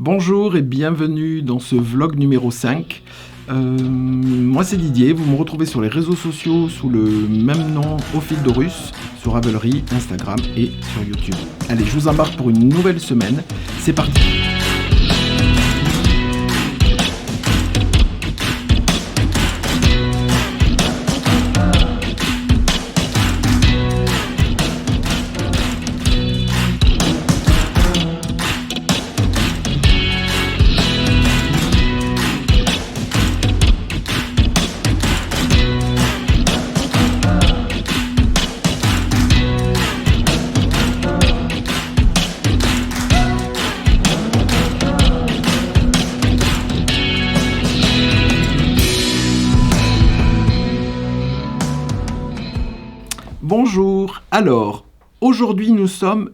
Bonjour et bienvenue dans ce vlog numéro 5. Moi c'est Didier, vous me retrouvez sur les réseaux sociaux sous le même nom au fil d'Horus, sur Ravelry, Instagram et sur YouTube. Allez, je vous embarque pour une nouvelle semaine, c'est parti. Bonjour, alors aujourd'hui nous sommes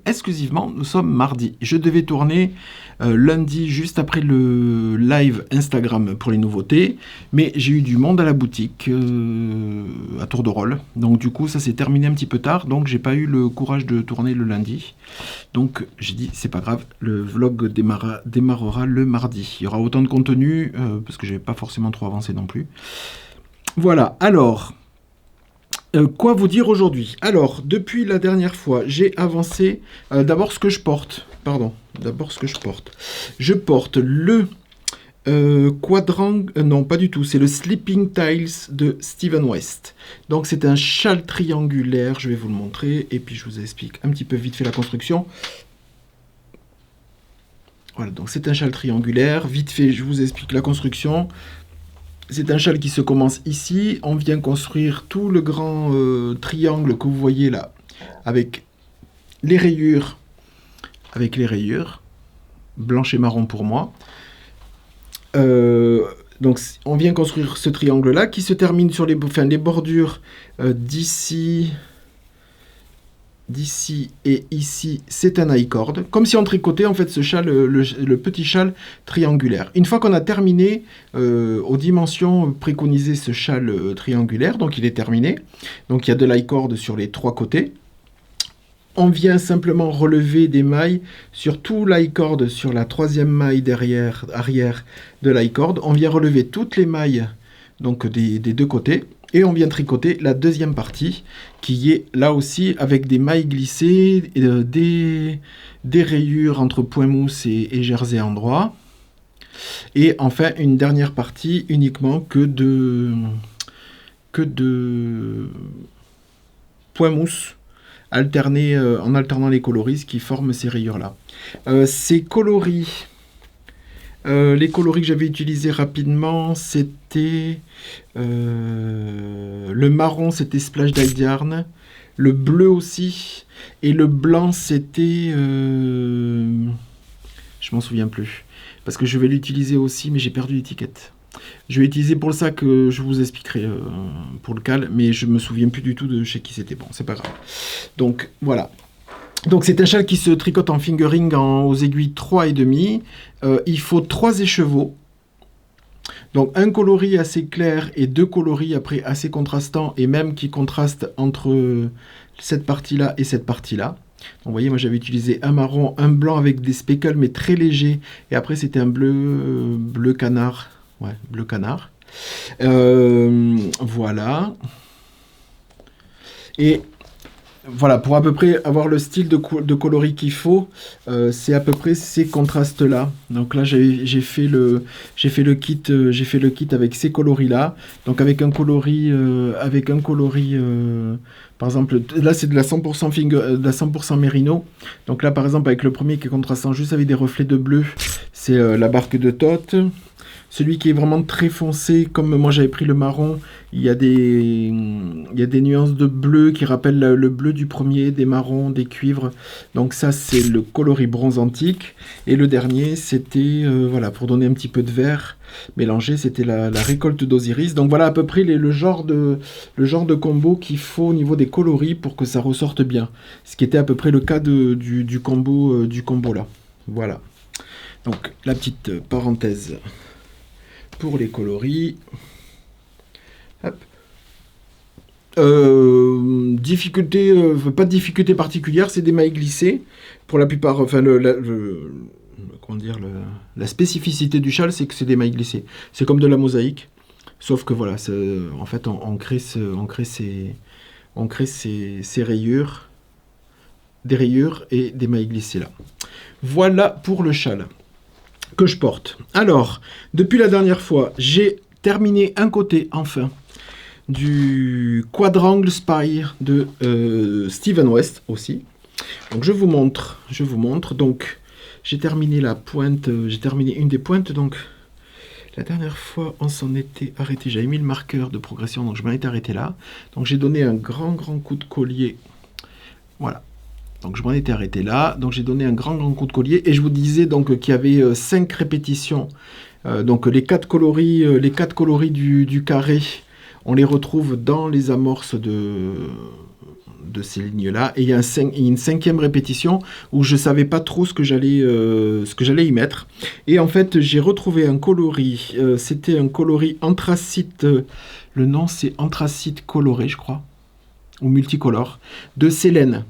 mardi. Je devais tourner lundi juste après le live Instagram pour les nouveautés, mais j'ai eu du monde à la boutique à tour de rôle, donc du coup ça s'est terminé un petit peu tard, donc j'ai pas eu le courage de tourner le lundi, donc j'ai dit c'est pas grave, le vlog démarrera le mardi. Il y aura autant de contenu parce que j'ai pas forcément trop avancé non plus. Voilà, alors quoi vous dire aujourd'hui? Alors, depuis la dernière fois, j'ai avancé. D'abord, ce que je porte. Je porte le quadrangle. Non, pas du tout. C'est le Sleeping Tiles de Steven West. Donc, c'est un châle triangulaire. Je vais vous le montrer. Et puis, je vous explique un petit peu vite fait la construction. Voilà, donc c'est un châle triangulaire. Vite fait, je vous explique la construction. C'est un châle qui se commence ici. On vient construire tout le grand triangle que vous voyez là, avec les rayures, blanche et marron pour moi. Donc on vient construire ce triangle là qui se termine sur les bordures d'ici et ici, c'est un I-cord, comme si on tricotait en fait ce châle, le petit châle triangulaire. Une fois qu'on a terminé aux dimensions préconisées ce châle triangulaire, donc il est terminé, donc il y a de l'I-cord sur les trois côtés. On vient simplement relever des mailles sur tout l'I-cord, sur la troisième maille arrière de l'I-cord. On vient relever toutes les mailles donc des deux côtés. Et on vient tricoter la deuxième partie, qui est là aussi avec des mailles glissées, des rayures entre point mousse et jersey endroit. Et enfin, une dernière partie uniquement que de point mousse, alternés, en alternant les coloris qui forment ces rayures-là. Ces coloris... les coloris que j'avais utilisés rapidement, c'était le marron, c'était Splash Dyed Yarn, le bleu aussi, et le blanc, c'était... je m'en souviens plus, parce que je vais l'utiliser aussi, mais j'ai perdu l'étiquette. Je vais l'utiliser pour le sac, je vous expliquerai pour le cal, mais je me souviens plus du tout de chez qui c'était. Bon, c'est pas grave. Donc, voilà. Donc c'est un châle qui se tricote en fingering aux aiguilles 3,5. Il faut 3 écheveaux. Donc un coloris assez clair et 2 coloris après assez contrastants et même qui contrastent entre cette partie-là et cette partie-là. Donc vous voyez, moi j'avais utilisé un marron, un blanc avec des speckles mais très légers. Et après c'était un bleu canard. Ouais, bleu canard. Voilà. Et... voilà, pour à peu près avoir le style de coloris qu'il faut, c'est à peu près ces contrastes-là. Donc là, j'ai fait le kit avec ces coloris-là. Donc avec un coloris, par exemple, là c'est de la 100% Merino. Donc là, par exemple, avec le premier qui est contrastant juste avec des reflets de bleu, c'est la barque de Toth. Celui qui est vraiment très foncé, comme moi j'avais pris le marron, il y a des nuances de bleu qui rappellent le bleu du premier, des marrons, des cuivres. Donc ça c'est le coloris bronze antique. Et le dernier c'était, voilà, pour donner un petit peu de vert mélangé, c'était la récolte d'Osiris. Donc voilà à peu près le genre de combo qu'il faut au niveau des coloris pour que ça ressorte bien. Ce qui était à peu près le cas du combo là. Voilà. Donc la petite parenthèse pour les coloris. Hop. Difficulté, pas de difficulté particulière, c'est des mailles glissées. Pour la plupart, enfin comment dire, la spécificité du châle, c'est que c'est des mailles glissées. C'est comme de la mosaïque, sauf que voilà, en fait, on crée ces rayures, des rayures et des mailles glissées là. Voilà pour le châle que je porte. Alors, depuis la dernière fois, j'ai terminé un côté, enfin, du quadrangle spire de Steven West aussi. Donc je vous montre. Donc j'ai terminé la pointe, j'ai terminé une des pointes. Donc la dernière fois on s'en était arrêté. J'avais mis le marqueur de progression, donc je m'en étais arrêté là. Donc j'ai donné un grand coup de collier. Voilà. Donc je m'en étais arrêté là. Donc j'ai donné un grand coup de collier et je vous disais donc qu'il y avait 5 répétitions. Donc les 4 coloris, du carré. On les retrouve dans les amorces de ces lignes-là. Et il y a une 5e répétition où je ne savais pas trop ce que j'allais y mettre. Et en fait, j'ai retrouvé un coloris. C'était un coloris anthracite. Le nom, c'est anthracite coloré, je crois. Ou multicolore. De Célène.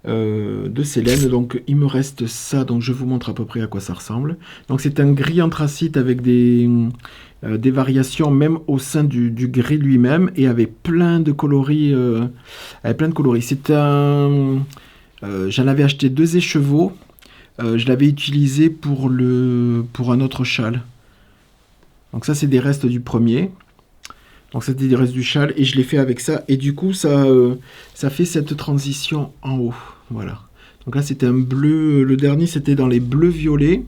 Donc il me reste ça, donc je vous montre à peu près à quoi ça ressemble. Donc c'est un gris anthracite avec des variations même au sein du gris lui-même et avec plein de coloris. C'est un... j'en avais acheté 2 écheveaux. Je l'avais utilisé pour un autre châle. Donc ça c'est des restes du premier. Donc c'était des restes du châle et je l'ai fait avec ça. Et du coup ça fait cette transition en haut. Voilà. Donc là c'était un bleu. Le dernier c'était dans les bleus violets.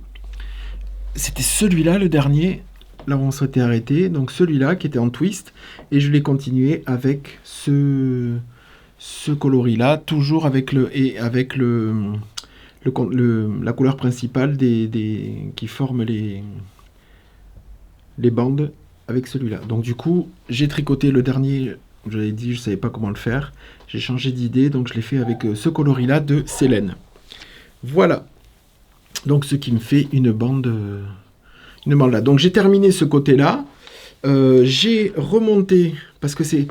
C'était celui-là le dernier. Là où on s'était arrêté. Donc celui-là qui était en twist. Et je l'ai continué avec ce coloris-là. Toujours avec la couleur principale qui forme les bandes. Avec celui-là. Donc du coup, j'ai tricoté le dernier, je l'avais dit, je ne savais pas comment le faire. J'ai changé d'idée, donc je l'ai fait avec ce coloris-là de Célène. Voilà. Donc ce qui me fait une bande là. Donc j'ai terminé ce côté-là. J'ai remonté, parce que c'est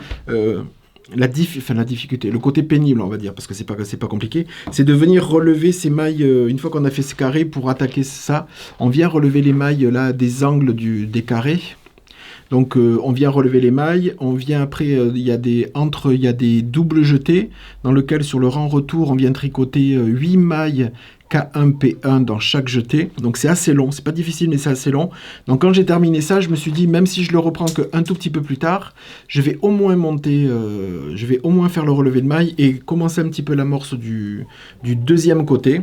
la difficulté, le côté pénible, on va dire, parce que c'est pas compliqué, c'est de venir relever ces mailles, une fois qu'on a fait ce carré, pour attaquer ça, on vient relever les mailles là des angles des carrés. Donc on vient relever les mailles, on vient après, il y a des doubles jetés, dans lequel sur le rang retour, on vient tricoter 8 mailles K1, P1 dans chaque jeté. Donc c'est assez long, c'est pas difficile mais c'est assez long. Donc quand j'ai terminé ça, je me suis dit, même si je le reprends qu'un tout petit peu plus tard, je vais au moins monter, je vais au moins faire le relevé de mailles et commencer un petit peu l'amorce du deuxième côté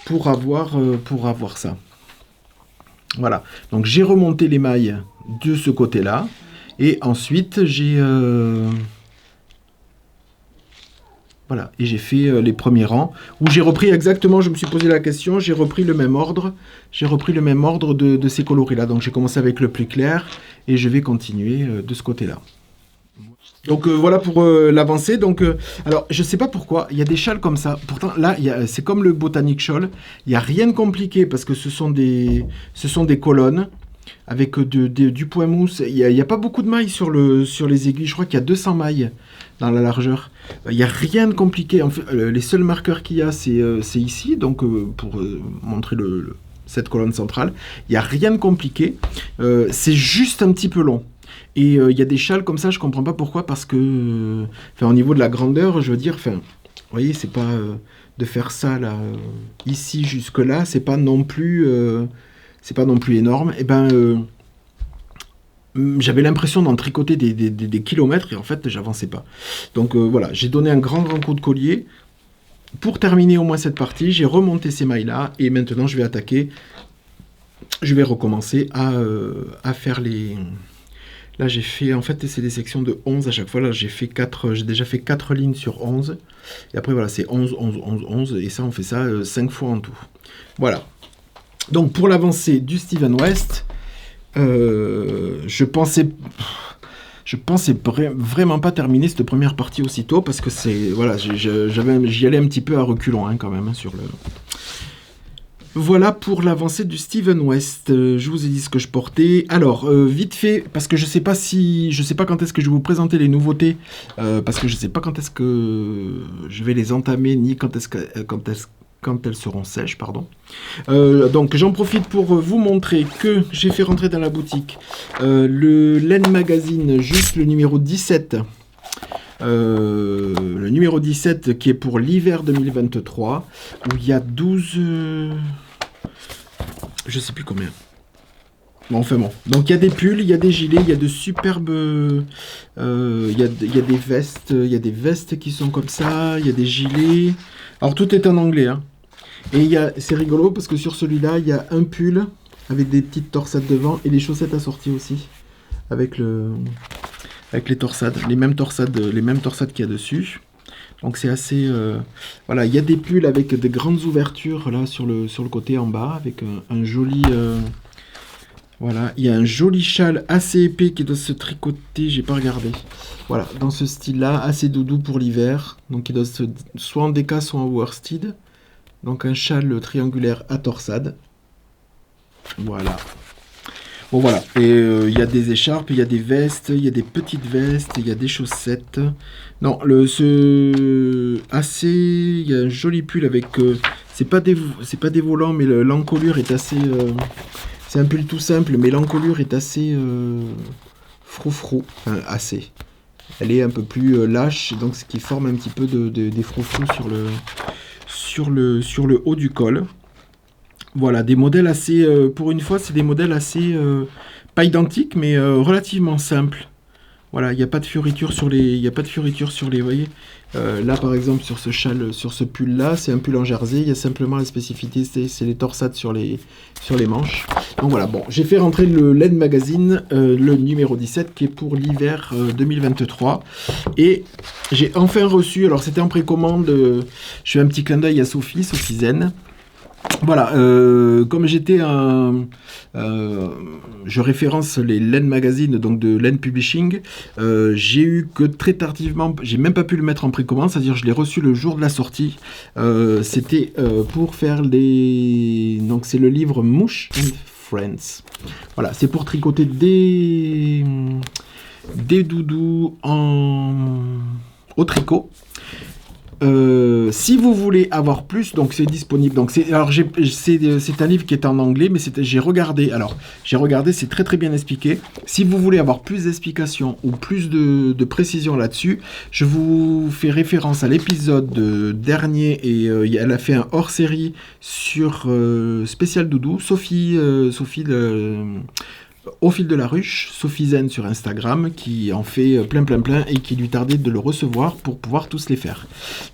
pour avoir ça. Voilà, donc j'ai remonté les mailles de ce côté-là, et ensuite j'ai voilà, et j'ai fait les premiers rangs, où j'ai repris exactement, je me suis posé la question, j'ai repris le même ordre de ces coloris-là. Donc j'ai commencé avec le plus clair, et je vais continuer de ce côté-là. Donc voilà pour l'avancée. Donc alors je sais pas pourquoi il y a des châles comme ça. Pourtant là c'est comme le Botanic Shawl. Il n'y a rien de compliqué parce que ce sont des colonnes avec du point mousse. Il y a pas beaucoup de mailles sur les aiguilles. Je crois qu'il y a 200 mailles dans la largeur. Il n'y a rien de compliqué. En fait, les seuls marqueurs qu'il y a c'est ici. Donc pour montrer cette colonne centrale, il n'y a rien de compliqué. C'est juste un petit peu long. Et il y a des châles comme ça, je comprends pas pourquoi, parce que, au niveau de la grandeur, je veux dire, vous voyez, c'est pas de faire ça là, ici jusque là, c'est pas non plus énorme. Et j'avais l'impression d'en tricoter des kilomètres et en fait, j'avançais pas. Donc voilà, j'ai donné un grand coup de collier pour terminer au moins cette partie. J'ai remonté ces mailles là et maintenant je vais attaquer. Je vais recommencer à faire les. Là, j'ai fait, en fait, c'est des sections de 11 à chaque fois. Là, j'ai déjà fait 4 lignes sur 11. Et après, voilà, c'est 11, 11, 11, 11. Et ça, on fait ça 5 fois en tout. Voilà. Donc, pour l'avancée du Steven West, je pensais vraiment pas terminer cette première partie aussitôt. Parce que voilà, j'y allais un petit peu à reculons, quand même, sur le... Voilà pour l'avancée du Steven West. Je vous ai dit ce que je portais. Alors, vite fait, parce que je sais pas quand est-ce que je vais vous présenter les nouveautés, parce que je sais pas quand est-ce que je vais les entamer, ni quand est-ce quand elles seront sèches, pardon. Donc j'en profite pour vous montrer que j'ai fait rentrer dans la boutique le Laine Magazine, juste le numéro 17. Le numéro 17 qui est pour l'hiver 2023, où il y a 12... je sais plus combien. Bon, enfin bon. Donc il y a des pulls, il y a des gilets, il y a de superbes... il y a des vestes, il y a des vestes qui sont comme ça, il y a des gilets. Alors tout est en anglais, hein. Et c'est rigolo parce que sur celui-là, il y a un pull avec des petites torsades devant et des chaussettes assorties aussi. Avec les torsades, les mêmes torsades qu'il y a dessus. Donc c'est assez... voilà, il y a des pulls avec des grandes ouvertures là sur le côté en bas, avec un joli... voilà, il y a un joli châle assez épais qui doit se tricoter, j'ai pas regardé. Voilà, dans ce style-là, assez doudou pour l'hiver. Donc il doit se... soit en déca, soit en worsted. Donc un châle triangulaire à torsade. Voilà. Bon voilà, et il y a des écharpes, il y a des vestes, il y a des petites vestes, il y a des chaussettes. Non, il y a un joli pull avec... c'est pas des volants, mais l'encolure est assez... c'est un pull tout simple, mais l'encolure est assez froufrou. Enfin, assez. Elle est un peu plus lâche, donc ce qui forme un petit peu des froufrous sur le haut du col. Voilà, des modèles assez... pour une fois, c'est des modèles assez... pas identiques, mais relativement simples. Voilà, il n'y a pas de fioritures sur les... Vous voyez, là, par exemple, sur ce châle, sur ce pull-là, c'est un pull en jersey. Il y a simplement la spécificité, c'est les torsades sur les manches. Donc voilà, bon, j'ai fait rentrer le Laine Magazine, le numéro 17, qui est pour l'hiver 2023. Et j'ai enfin reçu... Alors, c'était en précommande. Je fais un petit clin d'œil à Sophie Zen. Voilà, comme je référence les Laine Magazine, donc de Laine Publishing, j'ai eu que très tardivement, j'ai même pas pu le mettre en précommande, c'est-à-dire je l'ai reçu le jour de la sortie. C'était pour faire donc c'est le livre Moosh and Friends. Voilà, c'est pour tricoter des doudous au tricot. Si vous voulez avoir plus, donc c'est disponible. Donc c'est un livre qui est en anglais, mais j'ai regardé, c'est très très bien expliqué. Si vous voulez avoir plus d'explications ou plus de précision là-dessus, je vous fais référence à l'épisode dernier et elle a fait un hors-série sur spécial doudou. Sophie au fil de la ruche, Sophie Zen sur Instagram, qui en fait plein et qui lui tardait de le recevoir pour pouvoir tous les faire.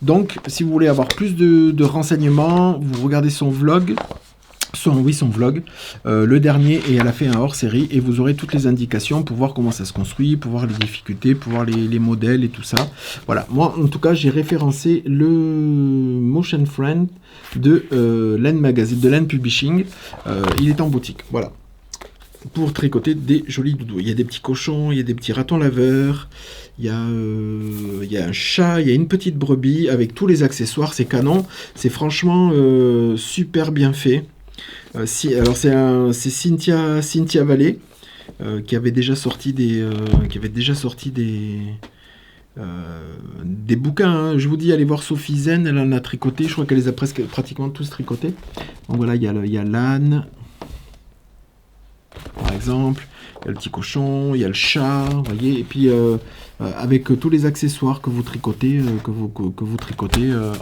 Donc, si vous voulez avoir plus de renseignements, vous regardez son vlog, le dernier, et elle a fait un hors-série, et vous aurez toutes les indications pour voir comment ça se construit, pour voir les difficultés, pour voir les modèles et tout ça. Voilà, moi en tout cas j'ai référencé le Motion Friend de Laine Magazine, de Laine Publishing. Il est en boutique, voilà. Pour tricoter des jolis doudous. Il y a des petits cochons, il y a des petits ratons laveurs, il y a un chat, il y a une petite brebis avec tous les accessoires, c'est canon, c'est franchement super bien fait. Alors c'est Cynthia Vallée qui avait déjà sorti des bouquins, hein. Je vous dis, allez voir Sophie Zen, elle en a tricoté, je crois qu'elle les a pratiquement tous tricotés. Donc voilà, il y a l'âne, par exemple, il y a le petit cochon, il y a le chat, vous voyez, et puis avec tous les accessoires que vous tricotez,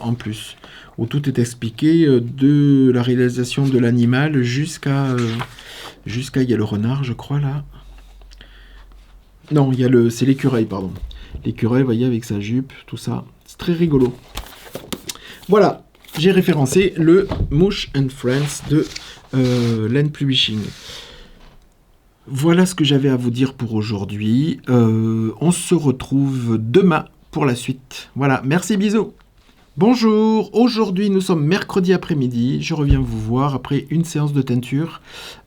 en plus, où tout est expliqué de la réalisation de l'animal jusqu'à il y a le renard, je crois, là. Non, c'est l'écureuil, pardon. L'écureuil, vous voyez, avec sa jupe, tout ça, c'est très rigolo. Voilà, j'ai référencé le Moosh and Friends de Laine Publishing. Voilà ce que j'avais à vous dire pour aujourd'hui. On se retrouve demain pour la suite. Voilà, merci, bisous. Bonjour, aujourd'hui nous sommes mercredi après-midi. Je reviens vous voir après une séance de teinture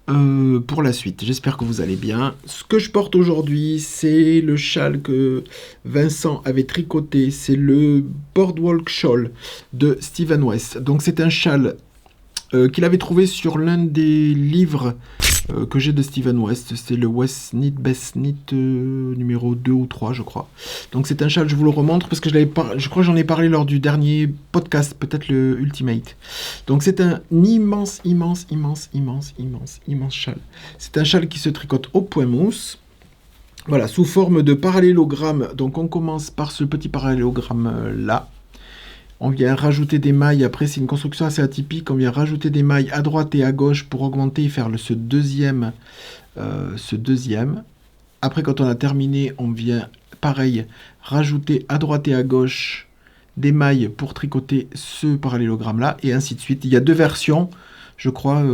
pour la suite. J'espère que vous allez bien. Ce que je porte aujourd'hui, c'est le châle que Vincent avait tricoté. C'est le Boardwalk Shawl de Steven West. Donc c'est un châle qu'il avait trouvé sur l'un des livres que j'ai de Steven West. C'est le West Knit Best Knit numéro 2 ou 3, je crois. Donc c'est un châle, je vous le remontre, parce que je crois que j'en ai parlé lors du dernier podcast, peut-être le Ultimate. Donc c'est un immense châle. C'est un châle qui se tricote au point mousse. Voilà, sous forme de parallélogramme. Donc on commence par ce petit parallélogramme là. On vient rajouter des mailles. Après, c'est une construction assez atypique. On vient rajouter des mailles à droite et à gauche pour augmenter et faire ce deuxième. Après, quand on a terminé, on vient, pareil, rajouter à droite et à gauche des mailles pour tricoter ce parallélogramme là. Et ainsi de suite. Il y a 2 versions. Je crois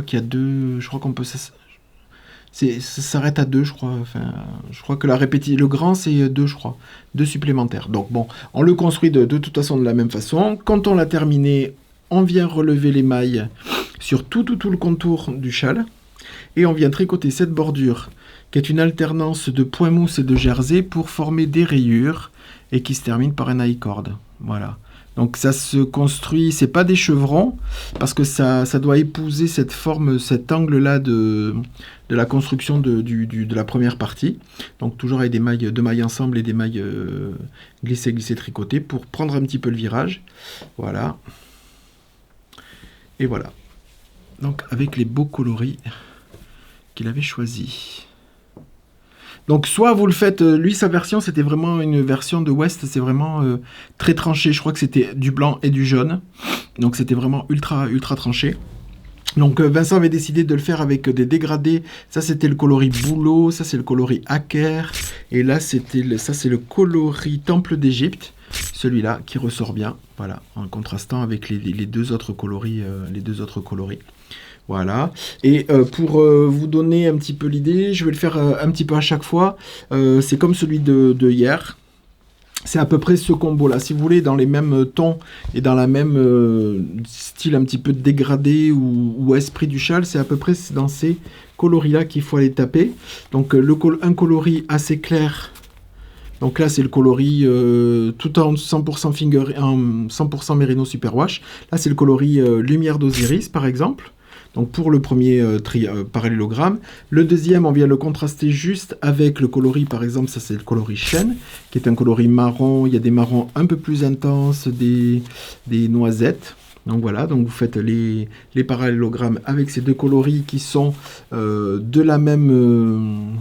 qu'il y a 2... Je crois qu'on peut... Ça s'arrête à 2, je crois. Enfin, je crois que le grand, c'est 2, je crois. 2 supplémentaires. Donc bon, on le construit de toute façon de la même façon. Quand on l'a terminé, on vient relever les mailles sur tout le contour du châle. Et on vient tricoter cette bordure, qui est une alternance de point mousse et de jersey pour former des rayures et qui se termine par un I-cord. Voilà. Donc ça se construit, c'est pas des chevrons, parce que ça doit épouser cette forme, cet angle-là de la construction de la première partie. Donc toujours avec 2 mailles ensemble et des mailles glissées, tricotées pour prendre un petit peu le virage. Voilà. Et voilà. Donc avec les beaux coloris qu'il avait choisis. Donc soit vous le faites, lui sa version c'était vraiment une version de West, c'est vraiment très tranché, je crois que c'était du blanc et du jaune, donc c'était vraiment ultra tranché. Donc Vincent avait décidé de le faire avec des dégradés, ça c'était le coloris bouleau, ça c'est le coloris hacker, et là ça c'est le coloris temple d'Égypte, celui-là qui ressort bien, voilà, en contrastant avec les deux autres coloris, Voilà, et pour vous donner un petit peu l'idée, je vais le faire un petit peu à chaque fois, c'est comme celui de hier, c'est à peu près ce combo-là, si vous voulez, dans les mêmes tons et dans la même style un petit peu dégradé ou esprit du châle, c'est à peu près dans ces coloris-là qu'il faut aller taper. Donc un coloris assez clair, donc là c'est le coloris tout en 100% en 100% Merino Superwash, là c'est le coloris Lumière d'Osiris par exemple. Donc pour le premier parallélogramme. Le deuxième, on vient le contraster juste avec le coloris, par exemple, ça c'est le coloris chêne, qui est un coloris marron. Il y a des marrons un peu plus intenses, des noisettes. Donc voilà, donc vous faites les parallélogrammes avec ces 2 coloris qui sont de la même...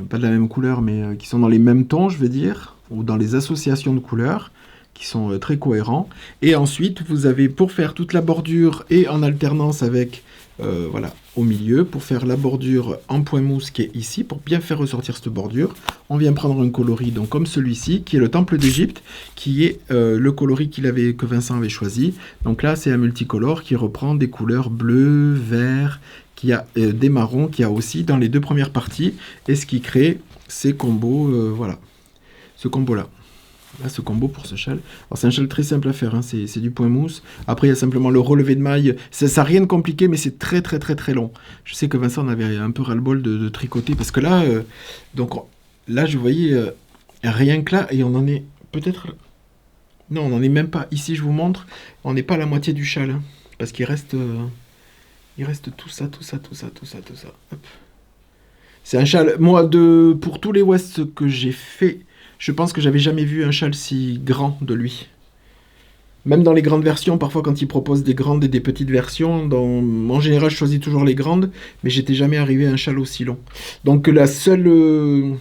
pas de la même couleur, mais qui sont dans les mêmes tons, je veux dire, ou dans les associations de couleurs, qui sont très cohérents. Et ensuite, vous avez, pour faire toute la bordure et en alternance avec, voilà, au milieu, pour faire la bordure en point mousse qui est ici, pour bien faire ressortir cette bordure, on vient prendre un coloris, donc comme celui-ci, qui est le Temple d'Égypte, qui est le coloris que Vincent avait choisi. Donc là, c'est un multicolore qui reprend des couleurs bleu, vert, qui a des marrons, qui a aussi dans les 2 premières parties, et ce qui crée ces combos, voilà, ce combo-là. Là, ce combo pour ce châle. Alors, c'est un châle très simple à faire, hein. C'est du point mousse. Après, il y a simplement le relevé de mailles. Ça n'a rien de compliqué, mais c'est très long. Je sais que Vincent en avait un peu ras-le-bol de tricoter, parce que là, là, je voyais rien que là, et on en est peut-être... Non, on n'en est même pas. Ici, je vous montre, on n'est pas à la moitié du châle, hein, parce qu'il reste... il reste tout ça. Hop. C'est un châle... Moi, pour tous les West que j'ai fait... Je pense que j'avais jamais vu un châle si grand de lui. Même dans les grandes versions, parfois quand ils proposent des grandes et des petites versions, en général je choisis toujours les grandes, mais j'étais jamais arrivé à un châle aussi long. Donc la seule...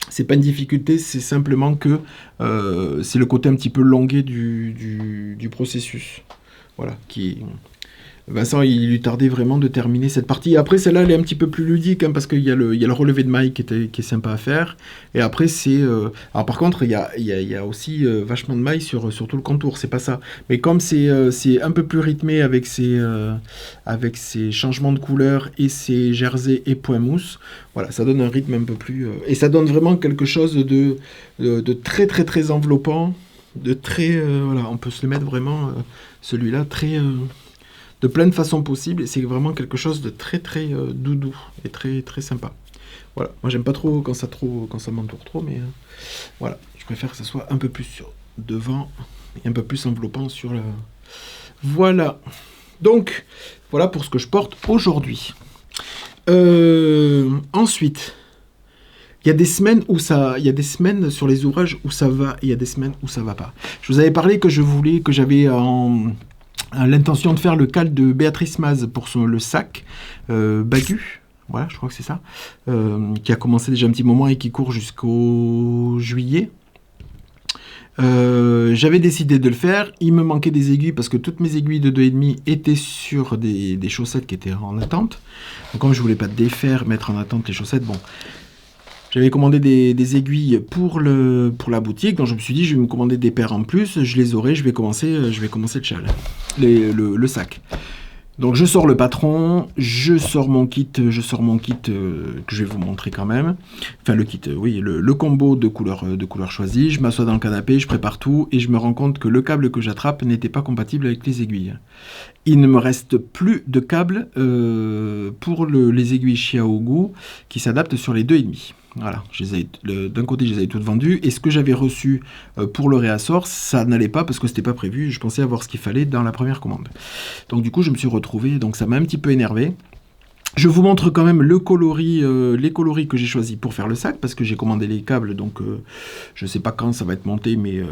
c'est pas une difficulté, c'est simplement que c'est le côté un petit peu longué du processus. Voilà, qui... Vincent, il lui tardait vraiment de terminer cette partie. Après, celle-là, elle est un petit peu plus ludique, hein, parce qu'il y a le relevé de mailles qui est sympa à faire. Et après, c'est... Alors, par contre, il y a aussi vachement de mailles sur tout le contour, c'est pas ça. Mais comme c'est un peu plus rythmé avec ces changements de couleur et ces jerseys et points mousse, voilà, ça donne un rythme un peu plus... et ça donne vraiment quelque chose de très enveloppant, de très... voilà, on peut se le mettre vraiment, celui-là, très... de plein de façons possibles, et c'est vraiment quelque chose de très doudou et très sympa. Voilà, moi j'aime pas trop quand ça m'entoure trop, mais voilà, je préfère que ça soit un peu plus sur devant et un peu plus enveloppant sur le... Voilà. Donc, voilà. Voilà pour ce que je porte aujourd'hui. Ensuite, il y a des semaines sur les ouvrages où ça va, et il y a des semaines où ça va pas. Je vous avais parlé que j'avais l'intention de faire le cal de Béatrice Maz pour le sac Bagu. Voilà, je crois que c'est ça, qui a commencé déjà un petit moment et qui court jusqu'au juillet. J'avais décidé de le faire, il me manquait des aiguilles parce que toutes mes aiguilles de 2,5 étaient sur des chaussettes qui étaient en attente. Donc comme je voulais pas défaire, mettre en attente les chaussettes, bon, j'avais commandé des aiguilles pour la boutique, donc je me suis dit je vais me commander des paires en plus, je les aurai, je vais commencer le châle, le sac. Donc je sors le patron, je sors mon kit que je vais vous montrer quand même. Enfin le kit, oui, le combo de couleurs choisies. Je m'assois dans le canapé, je prépare tout et je me rends compte que le câble que j'attrape n'était pas compatible avec les aiguilles. Il ne me reste plus de câble pour les aiguilles Xiaogu qui s'adaptent sur les 2,5. Voilà, d'un côté je les avais toutes vendues et ce que j'avais reçu pour le réassort, ça n'allait pas parce que c'était pas prévu, je pensais avoir ce qu'il fallait dans la première commande. Donc du coup je me suis retrouvé, donc ça m'a un petit peu énervé. Je vous montre quand même les coloris que j'ai choisis pour faire le sac, parce que j'ai commandé les câbles, donc je sais pas quand ça va être monté, mais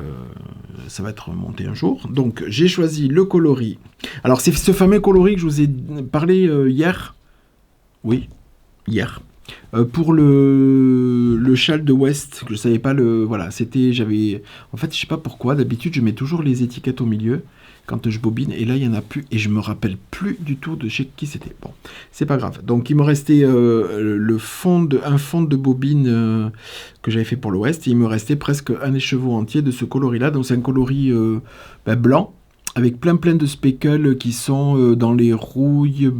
ça va être monté un jour. Donc j'ai choisi le coloris. Alors c'est ce fameux coloris que je vous ai parlé hier. Oui, hier. Pour le châle de West, je savais pas voilà, en fait, je sais pas pourquoi, d'habitude, je mets toujours les étiquettes au milieu quand je bobine, et là, il y en a plus, et je me rappelle plus du tout de chez qui c'était. Bon, c'est pas grave. Donc, il me restait un fond de bobine que j'avais fait pour le West, et il me restait presque un écheveau entier de ce coloris-là. Donc, c'est un coloris blanc, avec plein de speckles qui sont dans les rouilles et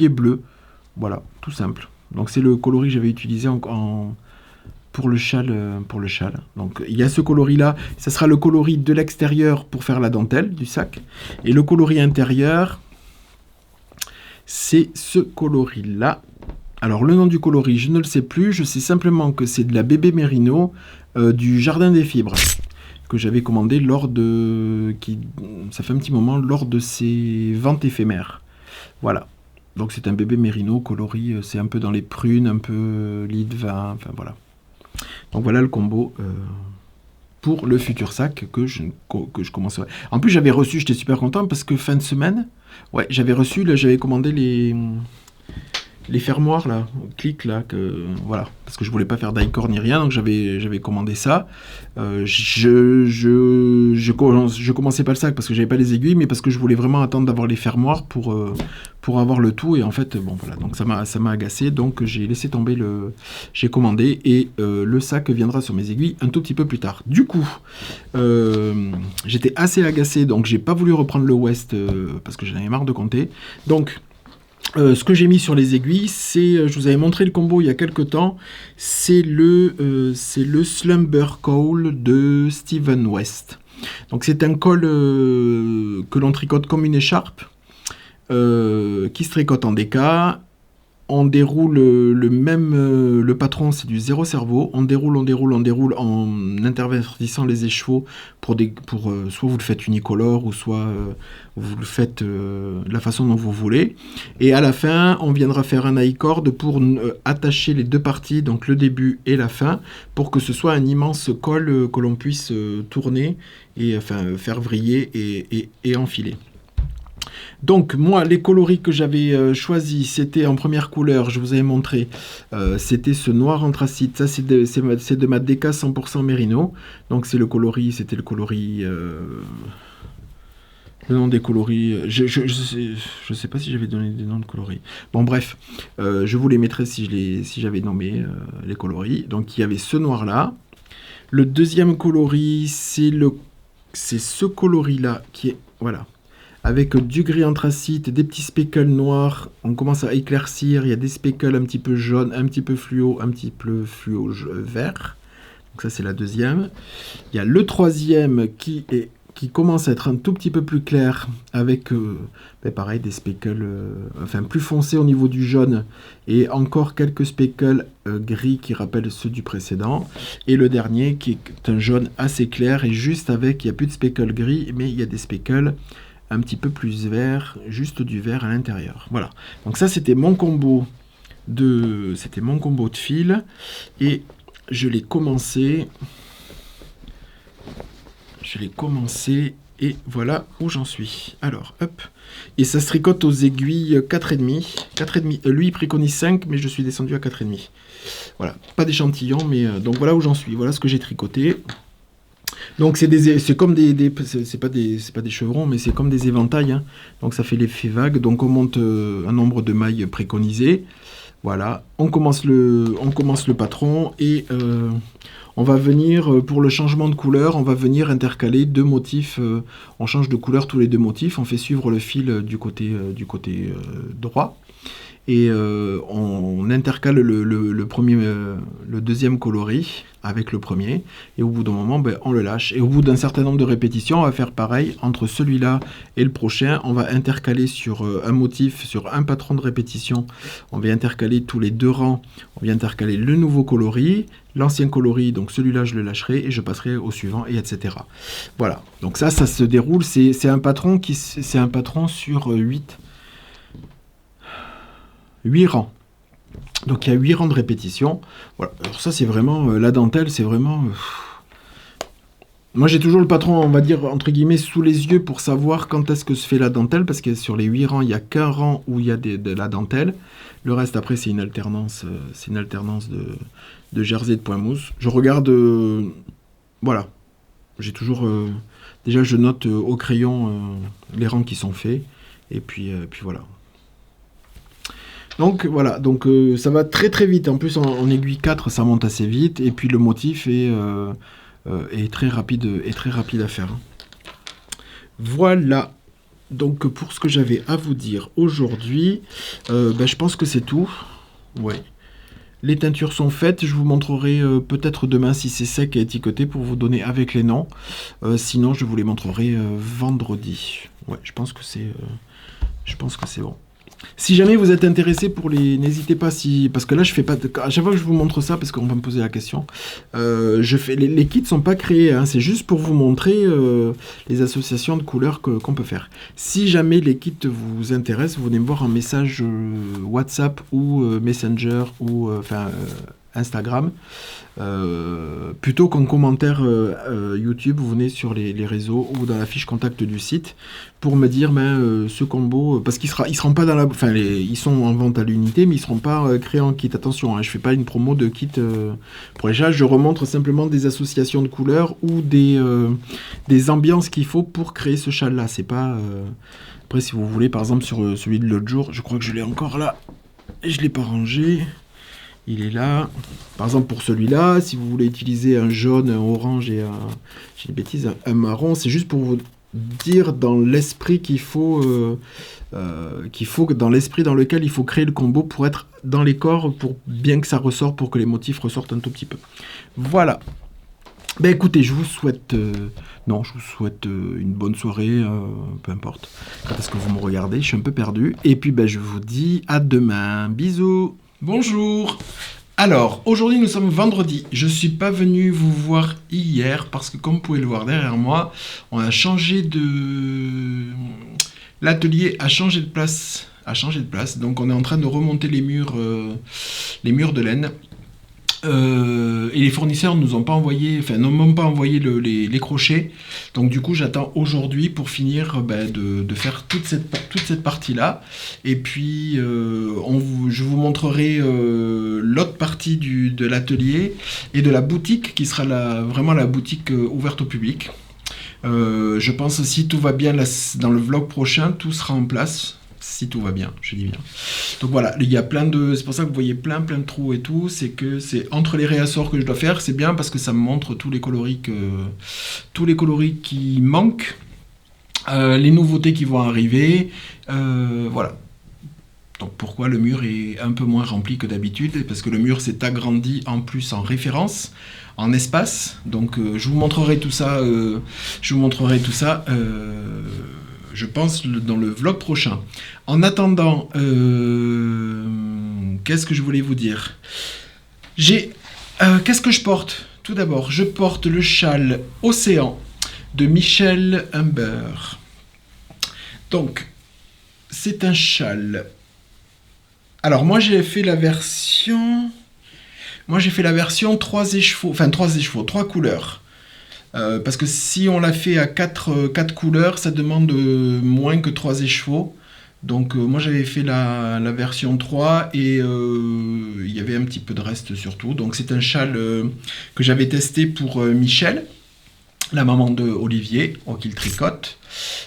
bleues. Voilà, tout simple. Donc c'est le coloris que j'avais utilisé pour le châle. Donc il y a ce coloris-là, ça sera le coloris de l'extérieur pour faire la dentelle du sac. Et le coloris intérieur, c'est ce coloris-là. Alors le nom du coloris, je ne le sais plus, je sais simplement que c'est de la bébé Mérino du Jardin des Fibres, que j'avais commandé ça fait un petit moment, lors de ces ventes éphémères. Voilà. Donc c'est un bébé Mérino coloris, c'est un peu dans les prunes, un peu lit de vin, enfin voilà. Donc voilà le combo pour le futur sac que je commencerai. En plus j'avais reçu, j'étais super content parce que fin de semaine, ouais, j'avais commandé les fermoirs là, clic là, voilà, parce que je voulais pas faire d'icord ni rien, donc j'avais commandé ça. Je commençais pas le sac parce que j'avais pas les aiguilles, mais parce que je voulais vraiment attendre d'avoir les fermoirs pour avoir le tout, et en fait bon voilà, donc ça m'a agacé, donc j'ai laissé tomber j'ai commandé, et le sac viendra sur mes aiguilles un tout petit peu plus tard. Du coup j'étais assez agacé, donc j'ai pas voulu reprendre le West parce que j'en avais marre de compter. Donc ce que j'ai mis sur les aiguilles, je vous avais montré le combo il y a quelques temps, c'est le Slumber Cowl de Steven West. Donc c'est un col que l'on tricote comme une écharpe, qui se tricote en déca. On déroule le patron, c'est du zéro cerveau. On déroule en intervertissant les écheveaux pour soit vous le faites unicolore, ou soit vous le faites de la façon dont vous voulez. Et à la fin, on viendra faire un I-cord pour attacher les deux parties, donc le début et la fin, pour que ce soit un immense col que l'on puisse tourner et enfin faire vriller et enfiler. Donc moi, les coloris que j'avais choisis, c'était en première couleur, je vous avais montré, c'était ce noir anthracite. Ça c'est de ma DK 100% Mérino. Donc c'était le coloris, le nom des coloris, je sais pas si j'avais donné des noms de coloris. Bon bref, je vous les mettrai si j'avais nommé les coloris. Donc il y avait ce noir là. Le deuxième coloris, c'est ce coloris là qui est, voilà, avec du gris anthracite, des petits speckles noirs. On commence à éclaircir, il y a des speckles un petit peu jaunes, un petit peu fluo, vert. Donc ça c'est la deuxième. Il y a le troisième qui commence à être un tout petit peu plus clair, avec pareil des speckles plus foncés au niveau du jaune, et encore quelques speckles gris qui rappellent ceux du précédent. Et le dernier qui est un jaune assez clair, et juste avec, il n'y a plus de speckles gris, mais il y a des speckles un petit peu plus vert, juste du vert à l'intérieur. Voilà. Donc ça, c'était mon combo de fil. Et je l'ai commencé. Et voilà où j'en suis. Alors, hop. Et ça se tricote aux aiguilles 4,5. 4,5. Lui, il préconise 5, mais je suis descendu à 4,5. Voilà. Pas d'échantillon, mais donc voilà où j'en suis. Voilà ce que j'ai tricoté. Donc c'est comme c'est pas des chevrons, mais c'est comme des éventails. Hein. Donc ça fait l'effet vague. Donc on monte un nombre de mailles préconisées. Voilà. On commence le patron et on va venir, pour le changement de couleur, on va venir intercaler deux motifs. On change de couleur tous les deux motifs. On fait suivre le fil du côté droit. Et on intercale le deuxième coloris avec le premier. Et au bout d'un moment, on le lâche. Et au bout d'un certain nombre de répétitions, on va faire pareil entre celui-là et le prochain. On va intercaler sur un motif, sur un patron de répétition. On va intercaler tous les deux rangs. On va intercaler le nouveau coloris, l'ancien coloris. Donc celui-là, je le lâcherai et je passerai au suivant, et etc. Voilà. Donc ça se déroule. C'est un patron sur 8 rangs. Donc il y a 8 rangs de répétition. Voilà. Alors ça, c'est vraiment... la dentelle, c'est vraiment... Moi, j'ai toujours le patron, on va dire, entre guillemets, sous les yeux pour savoir quand est-ce que se fait la dentelle, parce que sur les 8 rangs, il n'y a qu'un rang où il y a de la dentelle. Le reste, après, c'est une alternance de jersey de point mousse. Je regarde... voilà. J'ai toujours... déjà, je note au crayon les rangs qui sont faits. Et puis voilà. Donc voilà, donc ça va très très vite. En plus en aiguille 4, ça monte assez vite. Et puis le motif est très rapide à faire. Voilà. Donc pour ce que j'avais à vous dire aujourd'hui, je pense que c'est tout. Ouais. Les teintures sont faites. Je vous montrerai peut-être demain si c'est sec et étiqueté pour vous donner avec les noms. Sinon, je vous les montrerai vendredi. Ouais, je pense que c'est bon. Si jamais vous êtes intéressé pour les... N'hésitez pas parce que là, je fais pas... À chaque fois que je vous montre ça, parce qu'on va me poser la question, les kits sont pas créés, hein, c'est juste pour vous montrer les associations de couleurs qu'on peut faire. Si jamais les kits vous intéressent, vous venez me voir un message WhatsApp ou Messenger ou Instagram. Plutôt qu'en commentaire YouTube, vous venez sur les réseaux ou dans la fiche contact du site pour me dire ce combo, parce qu'ils seront pas dans la... Enfin, ils sont en vente à l'unité, mais ils seront pas créés en kit. Attention, hein, je fais pas une promo de kit pour les chats, je remontre simplement des associations de couleurs ou des ambiances qu'il faut pour créer ce châle-là. C'est pas... Après, si vous voulez, par exemple, sur celui de l'autre jour, je crois que je l'ai encore là, et je l'ai pas rangé. Il est là. Par exemple, pour celui-là, si vous voulez utiliser un jaune, un orange et un marron, c'est juste pour vous dire dans l'esprit qu'il faut dans l'esprit dans lequel il faut créer le combo pour être dans les corps, pour bien que ça ressorte, pour que les motifs ressortent un tout petit peu. Voilà. Écoutez, je vous souhaite une bonne soirée, peu importe. Quand est-ce que vous me regardez, je suis un peu perdu. Et puis je vous dis à demain. Bisous. Bonjour. Alors, aujourd'hui nous sommes vendredi. Je ne suis pas venu vous voir hier parce que comme vous pouvez le voir derrière moi, on a changé l'atelier a changé de place. Donc on est en train de remonter les murs de laine. Et les fournisseurs n'ont pas envoyé les crochets. Donc du coup j'attends aujourd'hui pour finir de faire toute cette partie là. Et puis je vous montrerai l'autre partie de l'atelier et de la boutique qui sera vraiment la boutique ouverte au public. Je pense si tout va bien dans le vlog prochain, tout sera en place. Si tout va bien, je dis bien. Donc voilà, il y a c'est pour ça que vous voyez plein de trous et tout, c'est que c'est entre les réassorts que je dois faire, c'est bien parce que ça me montre tous les coloris qui manquent, les nouveautés qui vont arriver, voilà. Donc pourquoi le mur est un peu moins rempli que d'habitude, parce que le mur s'est agrandi en plus en référence, en espace, donc je vous montrerai tout ça, je pense dans le vlog prochain. En attendant, qu'est-ce que je voulais vous dire ? Qu'est-ce que je porte ? Tout d'abord, je porte le châle Océan de Michel Humbert. Donc, c'est un châle. Alors, moi, j'ai fait la version... 3 écheveaux, enfin 3 écheveaux, 3 couleurs. Parce que si on l'a fait à 4 couleurs, ça demande moins que 3 écheveaux. Donc moi j'avais fait la version 3 et il y avait un petit peu de reste surtout. Donc c'est un châle que j'avais testé pour Michel, la maman de Olivier, qu'il tricote.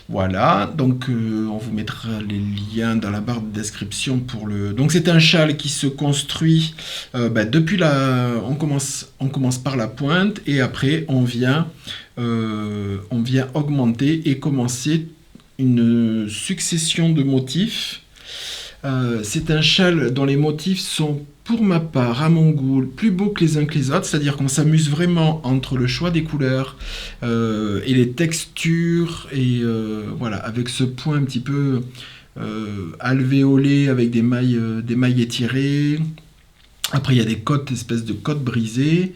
Voilà, donc on vous mettra les liens dans la barre de description pour le... Donc c'est un châle qui se construit depuis la... On commence par la pointe et après on vient augmenter et commencer une succession de motifs. C'est un châle dont les motifs sont, pour ma part, à mon goût, plus beaux que les uns que les autres, c'est-à-dire qu'on s'amuse vraiment entre le choix des couleurs et les textures, et voilà, avec ce point un petit peu alvéolé avec des mailles étirées. Après, il y a des côtes, espèces de côtes brisées.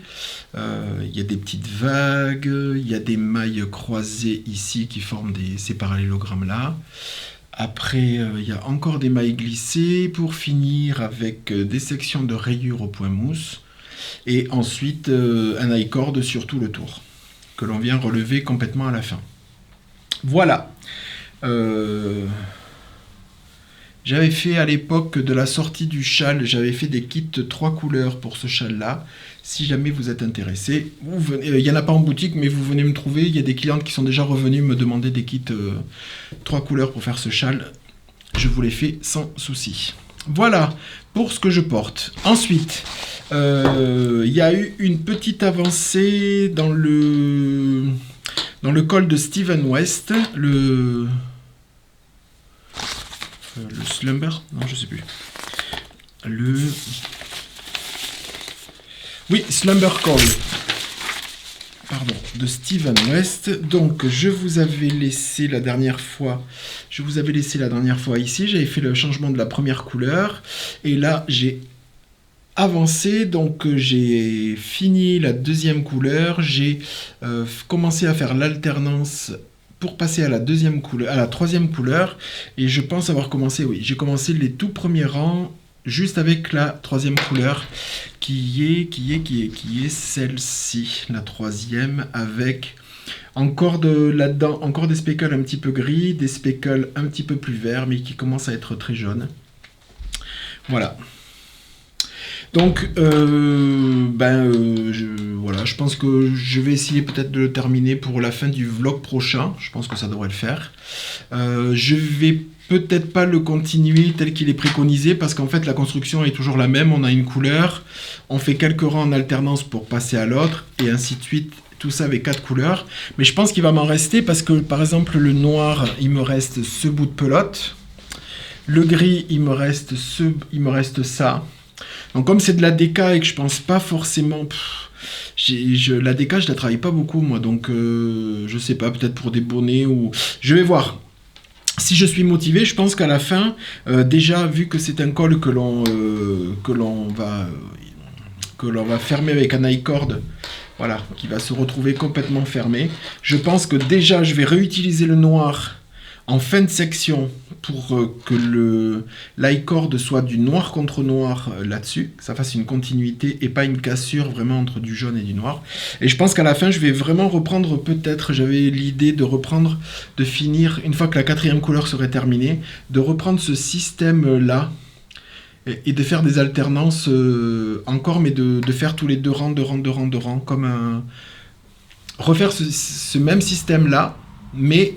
Il y a des petites vagues. Il y a des mailles croisées ici qui forment ces parallélogrammes là. Après, il y a encore des mailles glissées pour finir avec des sections de rayures au point mousse. Et ensuite, un I-cord sur tout le tour, que l'on vient relever complètement à la fin. Voilà. J'avais fait à l'époque de la sortie du châle, j'avais fait des kits 3 couleurs pour ce châle-là. Si jamais vous êtes intéressé, il n'y en a pas en boutique, mais vous venez me trouver. Il y a des clientes qui sont déjà revenues me demander des kits 3 couleurs pour faire ce châle. Je vous les fais sans souci. Voilà pour ce que je porte. Ensuite, il y a eu une petite avancée dans le col de Steven West, le Slumber, non je sais plus. Oui, Slumber Call. Pardon, de Steven West. Donc je vous avais laissé la dernière fois ici, j'avais fait le changement de la première couleur et là j'ai avancé, donc j'ai fini la deuxième couleur, j'ai commencé à faire l'alternance pour passer à la troisième couleur, et je pense avoir commencé, oui, j'ai commencé les tout premiers rangs juste avec la troisième couleur qui est celle-ci, la troisième, avec encore là-dedans, encore des speckles un petit peu gris, des speckles un petit peu plus verts, mais qui commencent à être très jaunes. Voilà. Donc, voilà, je pense que je vais essayer peut-être de le terminer pour la fin du vlog prochain. Je pense que ça devrait le faire. Je vais peut-être pas le continuer tel qu'il est préconisé parce qu'en fait la construction est toujours la même. On a une couleur, on fait quelques rangs en alternance pour passer à l'autre et ainsi de suite. Tout ça avec 4 couleurs. Mais je pense qu'il va m'en rester parce que par exemple le noir, il me reste ce bout de pelote. Le gris, il me reste ça. Donc comme c'est de la DK et que je pense pas forcément... la DK, je la travaille pas beaucoup moi, donc je sais pas, peut-être pour des bonnets ou... Je vais voir. Si je suis motivé, je pense qu'à la fin, déjà vu que c'est un col que l'on va fermer avec un I-cord, voilà, qui va se retrouver complètement fermé, je pense que déjà je vais réutiliser le noir en fin de section pour que l'i-cord soit du noir contre noir là-dessus, que ça fasse une continuité et pas une cassure vraiment entre du jaune et du noir. Et je pense qu'à la fin, je vais vraiment reprendre, peut-être, j'avais l'idée de finir, une fois que la quatrième couleur serait terminée, de reprendre ce système-là et de faire des alternances encore, mais de faire tous les 2 rangs, comme un... Refaire ce même système-là, mais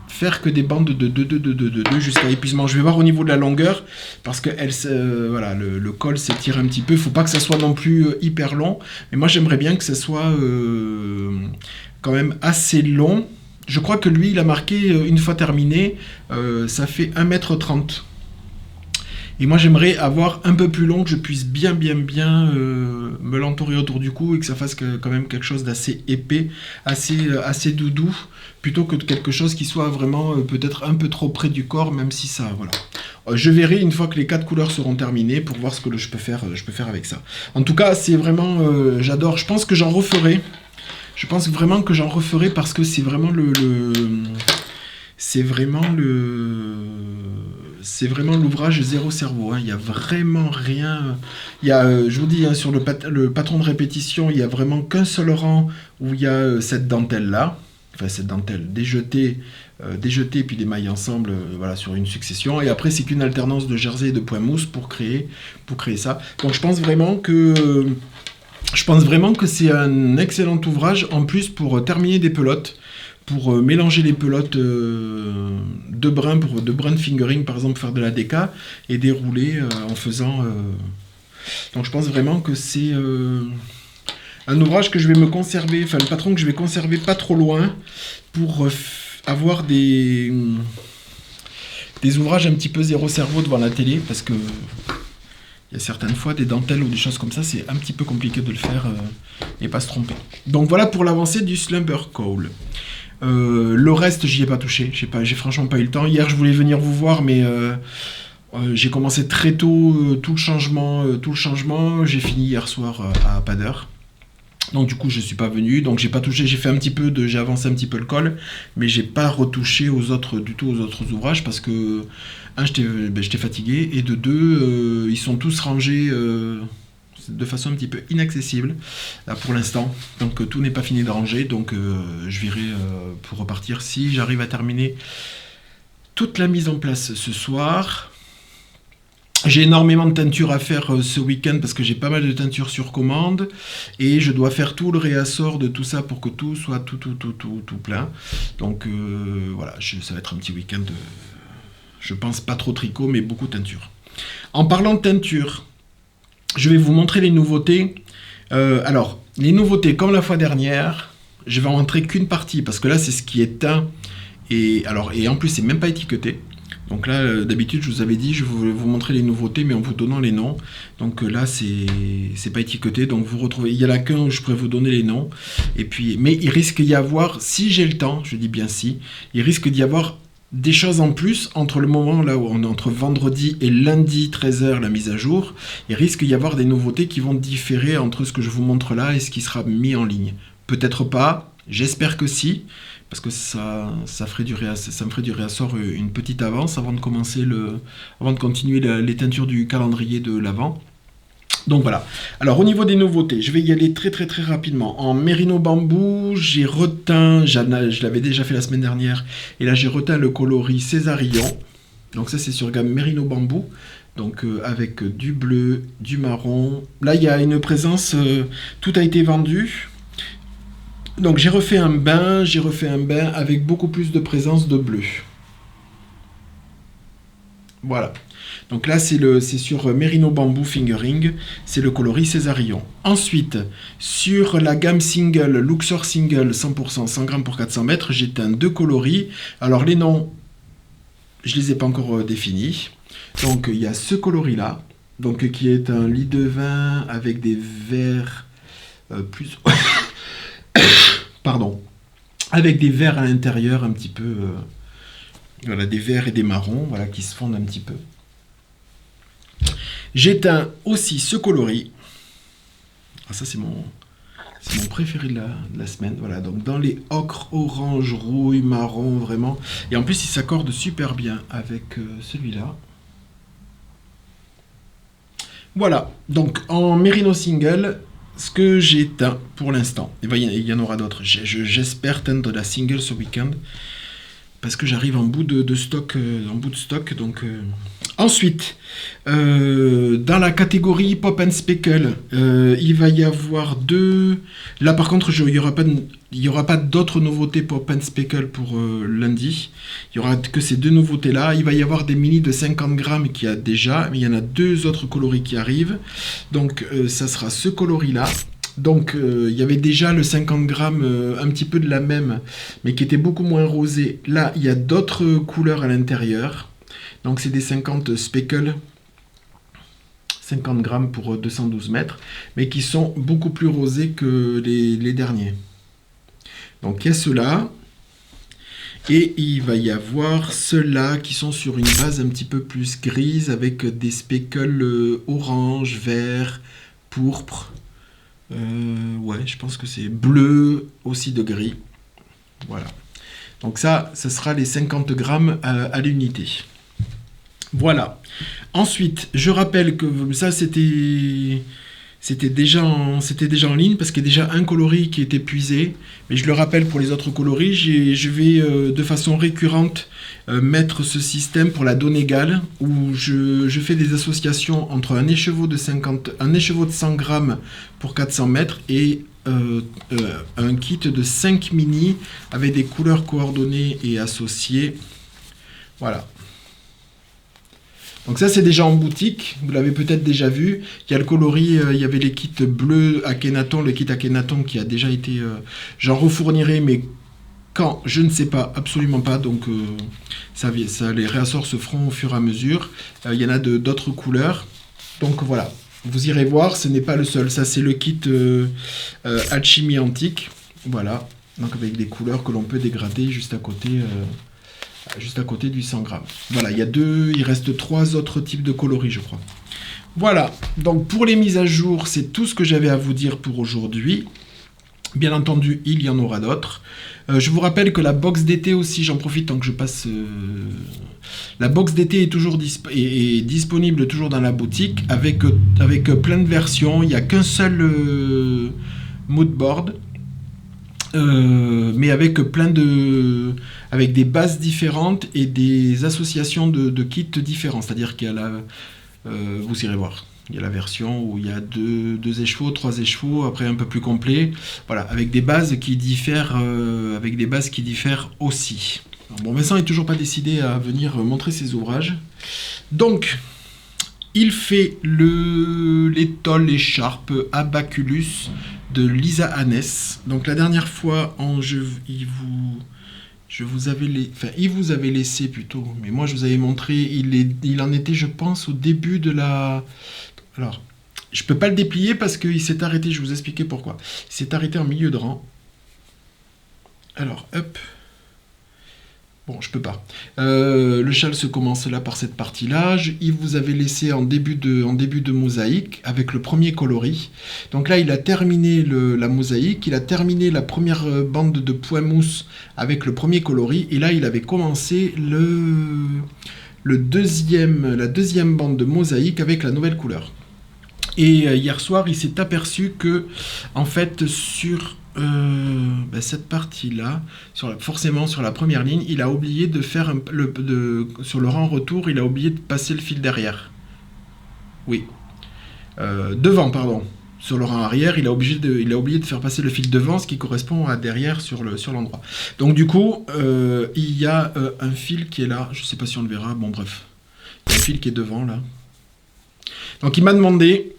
faire que des bandes de 2 jusqu'à épuisement. Je vais voir au niveau de la longueur parce que voilà, le col s'étire un petit peu. Il ne faut pas que ça soit non plus hyper long. Mais moi, j'aimerais bien que ça soit quand même assez long. Je crois que lui, il a marqué, une fois terminé, ça fait 1,30 m. Et moi, j'aimerais avoir un peu plus long, que je puisse bien me l'entourer autour du cou et que ça fasse quand même quelque chose d'assez épais, assez doudou, plutôt que quelque chose qui soit vraiment peut-être un peu trop près du corps, même si ça, voilà. Je verrai une fois que les 4 couleurs seront terminées pour voir ce que je peux faire avec ça. En tout cas, c'est vraiment, j'adore. Je pense que j'en referai. Je pense vraiment que j'en referai parce que c'est vraiment c'est vraiment l'ouvrage zéro cerveau, hein. Il y a vraiment rien. Il y a, je vous dis, hein, sur le patron de répétition, il y a vraiment qu'un seul rang où il y a cette dentelle là, enfin cette dentelle déjetée puis des mailles ensemble, voilà, sur une succession. Et après, c'est qu'une alternance de jersey et de point mousse pour créer ça. Donc je pense vraiment que c'est un excellent ouvrage, en plus pour terminer des pelotes, pour mélanger les pelotes de brins, pour de brins de fingering, par exemple, faire de la déca, et dérouler en faisant... Donc je pense vraiment que c'est un ouvrage que je vais me conserver, enfin le patron que je vais conserver pas trop loin, pour avoir des ouvrages un petit peu zéro cerveau devant la télé, parce que il y a certaines fois des dentelles ou des choses comme ça, c'est un petit peu compliqué de le faire et pas se tromper. Donc voilà pour l'avancée du Slumber Call. Le reste, j'y ai pas touché. J'ai franchement pas eu le temps. Hier, je voulais venir vous voir, mais j'ai commencé très tôt tout le changement. J'ai fini hier soir à pas d'heure. Donc du coup, je suis pas venu. Donc j'ai pas touché. J'ai avancé un petit peu le col, mais j'ai pas retouché du tout aux autres ouvrages parce que j'étais fatigué, et de deux, ils sont tous rangés de façon un petit peu inaccessible là pour l'instant. Donc tout n'est pas fini de ranger. Donc je verrai pour repartir si j'arrive à terminer toute la mise en place ce soir. J'ai énormément de teintures à faire ce week-end parce que j'ai pas mal de teintures sur commande et je dois faire tout le réassort de tout ça pour que tout soit tout plein. Donc voilà, ça va être un petit week-end, je pense pas trop tricot, mais beaucoup de teinture. En parlant de teinture, je vais vous montrer les nouveautés. Alors, les nouveautés, comme la fois dernière, je vais en montrer qu'une partie parce que là, c'est ce qui est teint et en plus, c'est même pas étiqueté. Donc là, d'habitude, je vous avais dit, je vais vous montrer les nouveautés, mais en vous donnant les noms. Donc là, c'est pas étiqueté, donc vous retrouvez. Il y en a qu'un où je pourrais vous donner les noms. Et puis, mais il risque d'y avoir, si j'ai le temps, je dis bien si, il risque d'y avoir des choses en plus entre le moment là où on est entre vendredi et lundi 13h la mise à jour. Il risque d'y avoir des nouveautés qui vont différer entre ce que je vous montre là et ce qui sera mis en ligne. Peut-être pas, j'espère que si. Parce que ça me ferait du réassort une petite avance avant de continuer les teintures du calendrier de l'Avent. Donc voilà. Alors au niveau des nouveautés, je vais y aller très très très rapidement. En Merino Bambou, j'ai reteint, je l'avais déjà fait la semaine dernière, et là j'ai reteint le coloris Césarillon. Donc ça c'est sur gamme Merino Bambou. Donc avec du bleu, du marron. Là il y a une présence, tout a été vendu. Donc j'ai refait un bain avec beaucoup plus de présence de bleu. Voilà. Donc là c'est sur Merino Bamboo Fingering, c'est le coloris Césarillon. Ensuite, sur la gamme single, Luxor Single 100% 100 grammes pour 400 mètres, j'ai teint deux coloris. Alors les noms, je les ai pas encore définis. Donc il y a ce coloris là, donc qui est un lit de vin avec des verres plus... Pardon, avec des verts à l'intérieur un petit peu, voilà, des verts et des marrons, voilà, qui se fondent un petit peu. J'ai teint aussi ce coloris. Ah, ça c'est mon préféré de la semaine, voilà, donc dans les ocre, orange, rouille, marron, vraiment. Et en plus il s'accorde super bien avec celui-là. Voilà, donc en Merino Single, ce que j'ai teint pour l'instant, il y en aura d'autres. J'espère teindre la single ce week-end parce que j'arrive en bout de stock, donc ensuite dans la catégorie Pop and Speckle, il va y avoir deux. Là par contre, il y aura pas d'autres nouveautés Pop and Speckle pour lundi. Il y aura que ces deux nouveautés là. Il va y avoir des mini de 50 grammes qu'il y a déjà, mais il y en a deux autres coloris qui arrivent. Donc ça sera ce coloris là. Donc il y avait déjà le 50 grammes un petit peu de la même, mais qui était beaucoup moins rosé. Là il y a d'autres couleurs à l'intérieur. Donc c'est des 50 speckles, 50 grammes pour 212 mètres, mais qui sont beaucoup plus rosés que les derniers. Donc il y a ceux-là, et il va y avoir ceux-là qui sont sur une base un petit peu plus grise, avec des speckles orange, vert, pourpre. Ouais, je pense que c'est bleu, aussi de gris. Voilà. Donc ça, ce sera les 50 grammes à l'unité. Voilà. Ensuite, je rappelle que ça, c'était déjà en ligne parce qu'il y a déjà un coloris qui est épuisé. Mais je le rappelle pour les autres coloris, je vais de façon récurrente mettre ce système pour la donnée égale où je fais des associations entre un écheveau de 100 grammes pour 400 mètres et un kit de 5 mini avec des couleurs coordonnées et associées. Voilà. Donc ça, c'est déjà en boutique, vous l'avez peut-être déjà vu. Il y a le coloris, il y avait les kits bleus Akhenaton, le kit Akhenaton qui a déjà été... j'en refournirai, mais quand, je ne sais pas, absolument pas. Donc les réassorts se feront au fur et à mesure. Il y en a d'autres couleurs. Donc voilà, vous irez voir, ce n'est pas le seul. Ça, c'est le kit Alchimie Antique. Voilà, donc avec des couleurs que l'on peut dégrader juste à côté du 100 grammes. Voilà, il reste 3 autres types de coloris, je crois. Voilà, donc pour les mises à jour, c'est tout ce que j'avais à vous dire pour aujourd'hui. Bien entendu, il y en aura d'autres. Je vous rappelle que la box d'été aussi, j'en profite tant que je passe... La box d'été est toujours disponible toujours dans la boutique avec plein de versions. Il n'y a qu'un seul mood board. Mais avec avec des bases différentes et des associations de kits différents. C'est-à-dire qu'il y a vous irez voir. Il y a la version où il y a 2 écheveaux, 3 écheveaux, après un peu plus complet. Voilà, avec des bases qui diffèrent, aussi. Alors, bon, Vincent n'est toujours pas décidé à venir montrer ses ouvrages. Donc, il fait l'étole écharpe Abaculus de Lisa Hannes. Donc la dernière fois, il vous avait laissé plutôt, mais moi je vous avais montré, il en était, je pense, au début de la... Alors, je peux pas le déplier parce qu'il s'est arrêté, je vais vous expliquer pourquoi. Il s'est arrêté en milieu de rang. Alors, hop. Bon, je peux pas. Le châle se commence là par cette partie-là. Il vous avait laissé en début de mosaïque avec le premier coloris. Donc là, il a terminé la mosaïque. Il a terminé la première bande de point mousse avec le premier coloris. Et là, il avait commencé la deuxième bande de mosaïque avec la nouvelle couleur. Et hier soir, il s'est aperçu que, en fait, sur cette partie-là, forcément sur la première ligne, il a oublié de faire sur le rang retour, il a oublié de passer le fil derrière. Oui. Devant, pardon. Sur le rang arrière, il a oublié de faire passer le fil devant, ce qui correspond à derrière sur l'endroit. Donc du coup, il y a un fil qui est là. Je ne sais pas si on le verra. Bon, bref. Il y a un fil qui est devant, là. Donc il m'a demandé...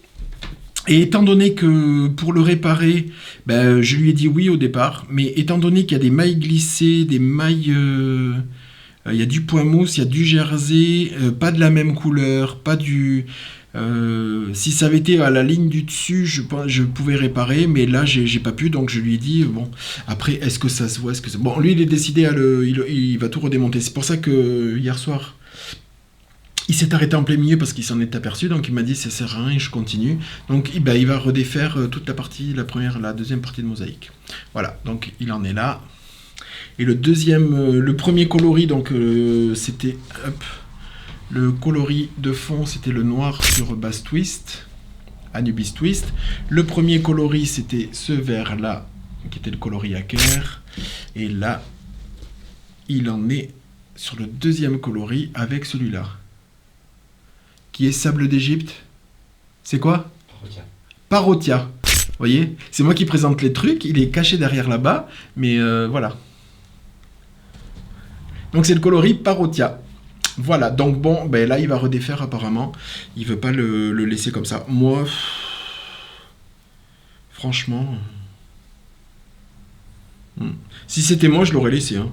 Et étant donné que pour le réparer, je lui ai dit oui au départ, mais étant donné qu'il y a des mailles glissées, des mailles... il y a du point mousse, il y a du jersey, pas de la même couleur, pas du... si ça avait été à la ligne du dessus, je pouvais réparer, mais là, j'ai pas pu, donc je lui ai dit, bon, après, est-ce que ça se voit, Bon, lui, il est décidé il va tout redémonter. C'est pour ça que hier soir... Il s'est arrêté en plein milieu parce qu'il s'en est aperçu, donc il m'a dit ça sert à rien, je continue. Donc il va redéfaire toute la deuxième partie de mosaïque. Voilà, donc il en est là. Et le premier coloris, donc c'était le coloris de fond, c'était le noir sur Bass Twist, Anubis Twist. Le premier coloris, c'était ce vert là, qui était le coloris Hacker. Et là, il en est sur le deuxième coloris avec celui-là. Qui est Sable d'Égypte. C'est quoi ? Parotia. Vous voyez ? C'est moi qui présente les trucs, il est caché derrière là-bas, mais voilà. Donc c'est le coloris Parotia. Voilà, donc bon, là il va redéfaire apparemment. Il veut pas le laisser comme ça. Moi, franchement... Si c'était moi, je l'aurais laissé, hein.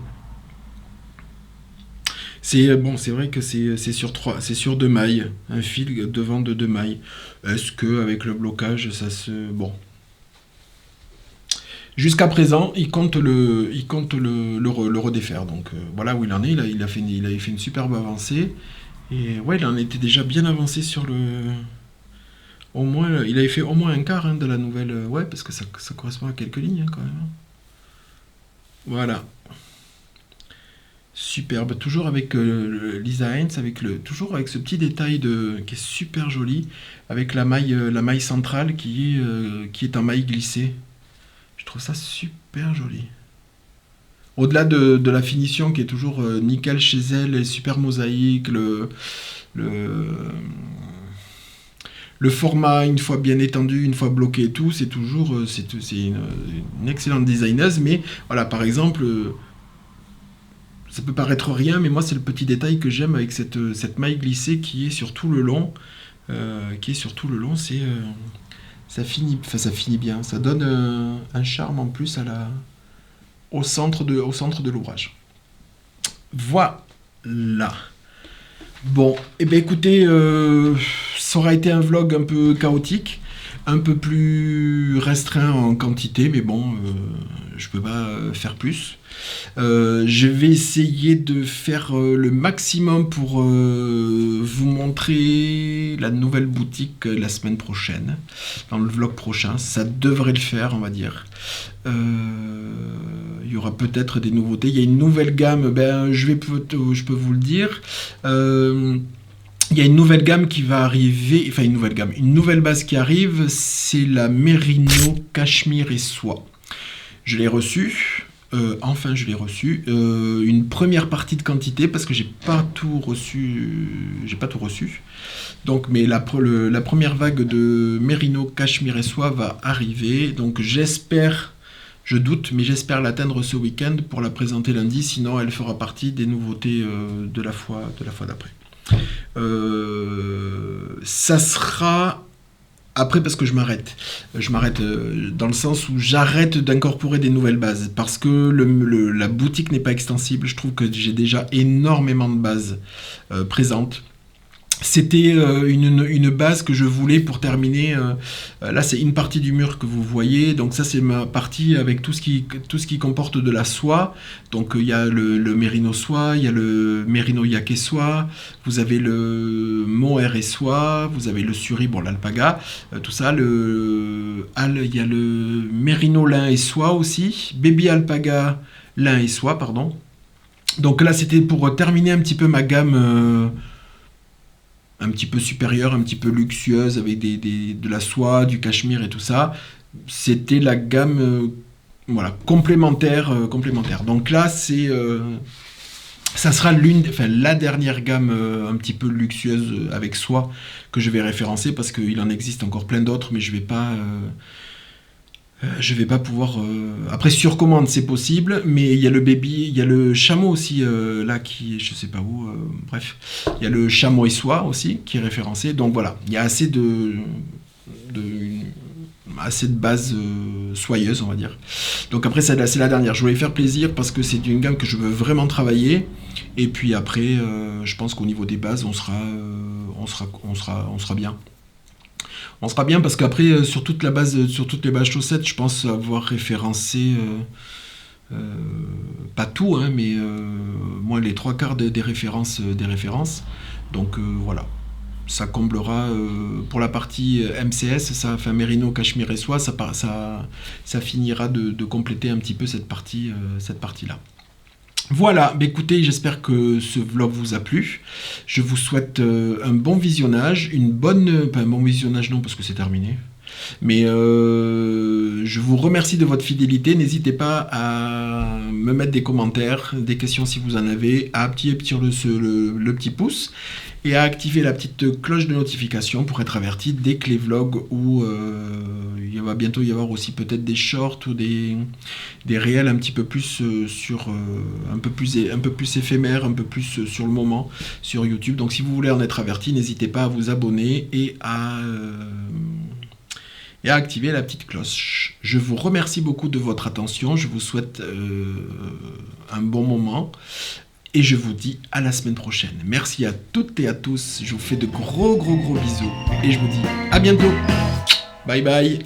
C'est vrai que c'est sur 2 mailles, un fil devant de 2 mailles. Est-ce que avec le blocage, ça se... Bon. Jusqu'à présent, il compte le redéfaire. Donc voilà où il en est. Il avait fait une superbe avancée. Et ouais, il en était déjà bien avancé sur le... Au moins, il avait fait au moins un quart de la nouvelle... Ouais, parce que ça correspond à quelques lignes quand même. Voilà. Superbe, toujours avec Lisa Heinz, toujours avec ce petit détail qui est super joli, avec la maille centrale qui est en maille glissée. Je trouve ça super joli. Au-delà de la finition qui est toujours nickel chez elle, et super mosaïque, le, le format, une fois bien étendu, une fois bloqué et tout, c'est toujours c'est une excellente designeuse, mais voilà, par exemple, ça peut paraître rien, mais moi c'est le petit détail que j'aime avec cette maille glissée qui est sur tout le long, ça finit bien, ça donne un charme en plus au centre de l'ouvrage. Voilà. Bon, et bien écoutez, ça aura été un vlog un peu chaotique, un peu plus restreint en quantité, mais bon, je peux pas faire plus. Je vais essayer de faire le maximum pour vous montrer la nouvelle boutique la semaine prochaine, dans le vlog prochain. Ça devrait le faire, on va dire. Il y aura peut-être des nouveautés. Il y a une nouvelle gamme, je peux vous le dire. Il y a une nouvelle gamme qui va arriver, enfin une nouvelle base qui arrive, c'est la Merino Cachemire et Soie. Je l'ai reçue. Enfin, je l'ai reçu. Une première partie de quantité parce que j'ai pas tout reçu. Donc, mais la première vague de Merino Cachemire et Soie va arriver. Donc, je doute, mais j'espère l'atteindre ce week-end pour la présenter lundi. Sinon, elle fera partie des nouveautés de la fois d'après. Ça sera. Après, parce que je m'arrête dans le sens où j'arrête d'incorporer des nouvelles bases, parce que la boutique n'est pas extensible, je trouve que j'ai déjà énormément de bases présentes. C'était une base que je voulais pour terminer. Là, c'est une partie du mur que vous voyez. Donc ça, c'est ma partie avec tout ce qui comporte de la soie. Donc il y a le Merino soie, il y a le Merino Yake soie, vous avez le mohair et soie, vous avez le suri, bon l'alpaga, tout ça. Il y a le Merino lin et soie aussi, baby alpaga lin et soie, pardon. Donc là, c'était pour terminer un petit peu ma gamme. Un petit peu supérieure, un petit peu luxueuse, avec de la soie, du cachemire et tout ça. C'était la gamme complémentaire. Donc là, ça sera la dernière gamme un petit peu luxueuse avec soie que je vais référencer, parce qu'il en existe encore plein d'autres, mais je vais pas pouvoir. Après, sur commande, c'est possible, mais il y a le chameau aussi, là, qui est, je sais pas où, bref. Il y a le chameau et soie aussi, qui est référencé. Donc voilà, il y a assez de bases soyeuses, on va dire. Donc après, c'est la dernière. Je voulais faire plaisir parce que c'est une gamme que je veux vraiment travailler. Et puis après, je pense qu'au niveau des bases, on sera bien. On sera bien parce qu'après, sur toutes les bases chaussettes, je pense avoir référencé, pas tout, hein, mais moins les 3/4 des références. Donc voilà, ça comblera pour la partie MCS, Merino, Cachemire et Soie, ça finira de compléter un petit peu cette partie-là. Voilà, écoutez, j'espère que ce vlog vous a plu. Je vous souhaite un bon visionnage, pas un bon visionnage non parce que c'est terminé. Mais je vous remercie de votre fidélité. N'hésitez pas à me mettre des commentaires, des questions si vous en avez, à appuyer sur le petit pouce et à activer la petite cloche de notification pour être averti dès que les vlogs où il va bientôt y avoir aussi peut-être des shorts ou des réels un petit peu plus un peu plus éphémères, un peu plus sur le moment sur YouTube. Donc si vous voulez en être averti, n'hésitez pas à vous abonner et à activer la petite cloche. Je vous remercie beaucoup de votre attention. Je vous souhaite un bon moment. Et je vous dis à la semaine prochaine. Merci à toutes et à tous. Je vous fais de gros bisous. Et je vous dis à bientôt. Bye bye.